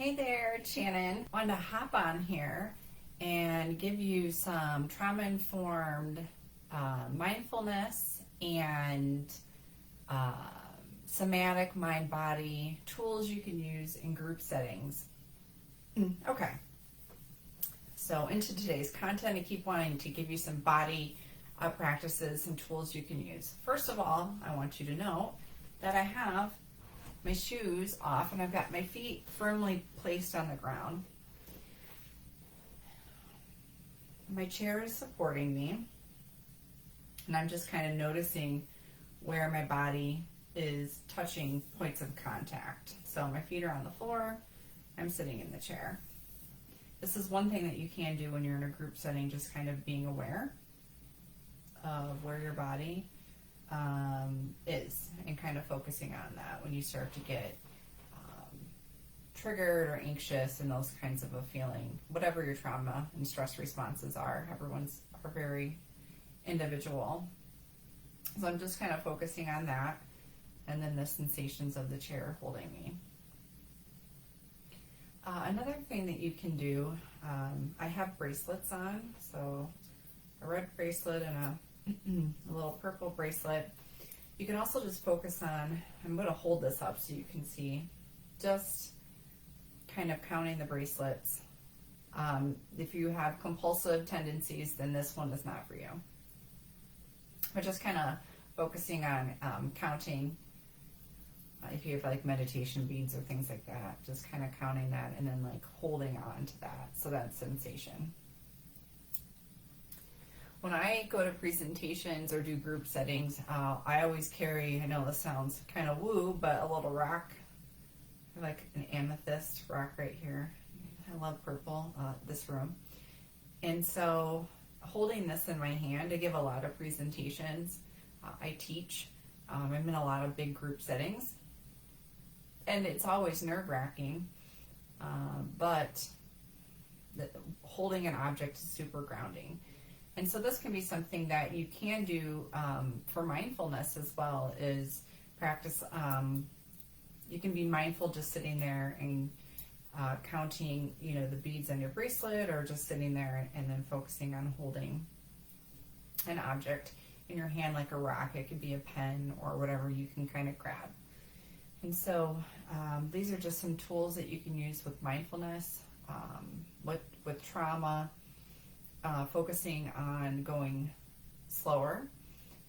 Hey there, it's Shannon. I wanted to hop on here and give you some trauma-informed mindfulness and somatic mind-body tools you can use in group settings. Okay, so into today's content, I keep wanting to give you some body practices, some tools you can use. First of all, I want you to know that I have my shoes off and I've got my feet firmly placed on the ground. My chair is supporting me and I'm just kind of noticing where my body is touching points of contact. So my feet are on the floor, I'm sitting in the chair. This is one thing that you can do when you're in a group setting, just kind of being aware of where your body is and kind of focusing on that when you start to get triggered or anxious and those kinds of a feeling. Whatever your trauma and stress responses are, everyone's are very individual. So I'm just kind of focusing on that and then the sensations of the chair holding me. Another thing that you can do, I have bracelets on, so a red bracelet and a little purple bracelet. You can also just focus on, I'm going to hold this up so you can see, just kind of counting the bracelets. If you have compulsive tendencies, then this one is not for you. But just kind of focusing on counting, if you have like meditation beads or things like that, just kind of counting that and then like holding on to that, so that sensation. When I go to presentations or do group settings, I always carry, I know this sounds kind of woo, but a little rock, like an amethyst rock right here. I love purple, this room. And so holding this in my hand, I give a lot of presentations. I teach. I'm in a lot of big group settings. And it's always nerve-wracking, but holding an object is super grounding. And so this can be something that you can do for mindfulness as well, is practice. You can be mindful just sitting there and counting, the beads on your bracelet, or just sitting there and then focusing on holding an object in your hand like a rock. It could be a pen or whatever you can kind of grab. And so these are just some tools that you can use with mindfulness, with trauma. Focusing on going slower.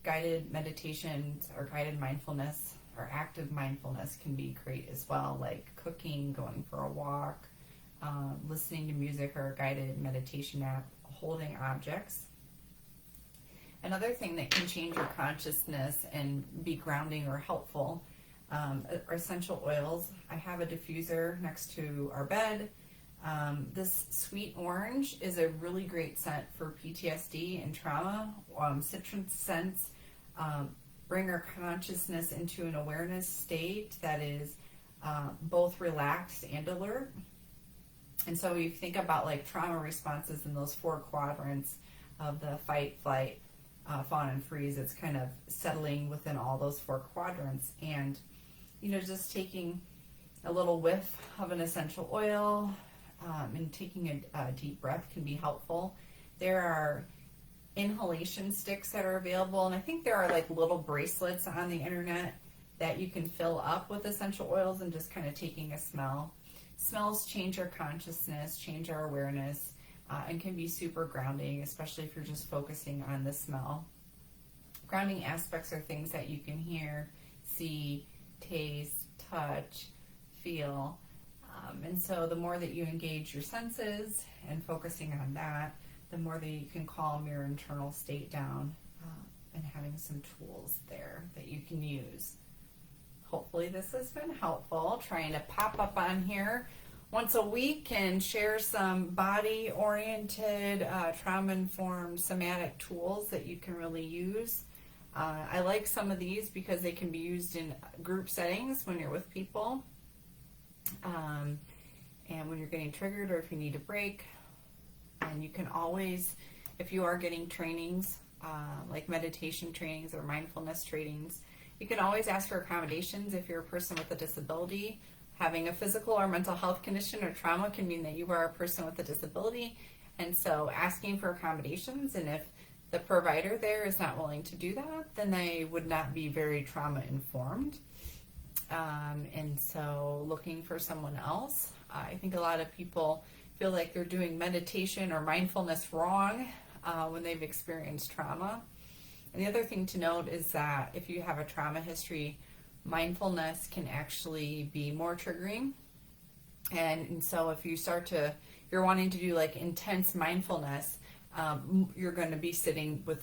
Guided meditations or guided mindfulness or active mindfulness can be great as well, like cooking, going for a walk, listening to music or a guided meditation app, holding objects. Another thing that can change your consciousness and be grounding or helpful are essential oils. I have a diffuser next to our bed. This sweet orange is a really great scent for PTSD and trauma. Citrus scents bring our consciousness into an awareness state that is both relaxed and alert. And so you think about like trauma responses in those 4 quadrants of the fight, flight, fawn, and freeze. It's kind of settling within all those 4 quadrants. And, just taking a little whiff of an essential oil, and taking a deep breath can be helpful. There are inhalation sticks that are available, and I think there are like little bracelets on the internet that you can fill up with essential oils and just kind of taking a smell. Smells change our consciousness, change our awareness, and can be super grounding, especially if you're just focusing on the smell. Grounding aspects are things that you can hear, see, taste, touch, feel. And so the more that you engage your senses and focusing on that, the more that you can calm your internal state down, and having some tools there that you can use. Hopefully this has been helpful, trying to pop up on here once a week and share some body-oriented, trauma-informed somatic tools that you can really use. I like some of these because they can be used in group settings when you're with people. And when you're getting triggered or if you need a break. And you can always, if you are getting trainings, like meditation trainings or mindfulness trainings, you can always ask for accommodations if you're a person with a disability Having a physical or mental health condition or trauma can mean that you are a person with a disability, and so asking for accommodations, and if the provider there is not willing to do that, then they would not be very trauma informed. And so looking for someone else. I think a lot of people feel like they're doing meditation or mindfulness wrong when they've experienced trauma. And the other thing to note is that if you have a trauma history, mindfulness can actually be more triggering. And so if you're wanting to do like intense mindfulness, you're going to be sitting with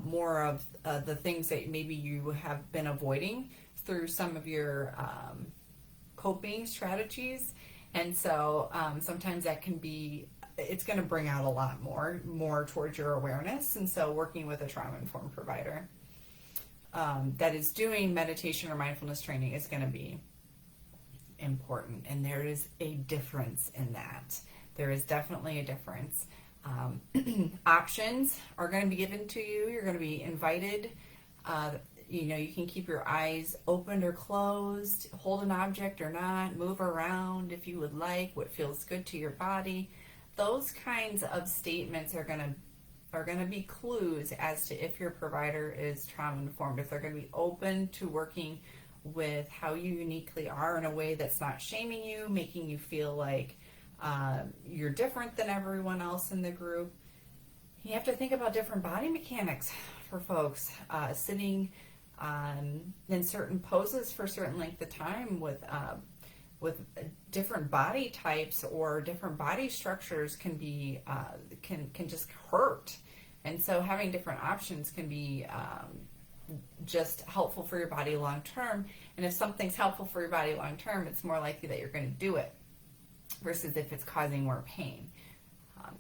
more of the things that maybe you have been avoiding through some of your coping strategies. And so sometimes that can be, it's going to bring out a lot more towards your awareness. And so working with a trauma-informed provider that is doing meditation or mindfulness training is going to be important. And there is a difference in that. There is definitely a difference. Options are going to be given to you. You're going to be invited. You can keep your eyes open or closed, hold an object or not, move around if you would like, what feels good to your body. Those kinds of statements are going to be clues as to if your provider is trauma informed, if they're going to be open to working with how you uniquely are in a way that's not shaming you, making you feel like you're different than everyone else in the group. You have to think about different body mechanics for folks. Sitting in certain poses for a certain length of time with different body types or different body structures can just hurt. And so having different options can be just helpful for your body long term. And if something's helpful for your body long term, it's more likely that you're going to do it versus if it's causing more pain.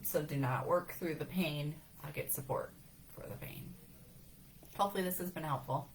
So do not work through the pain, get support for the pain. Hopefully this has been helpful.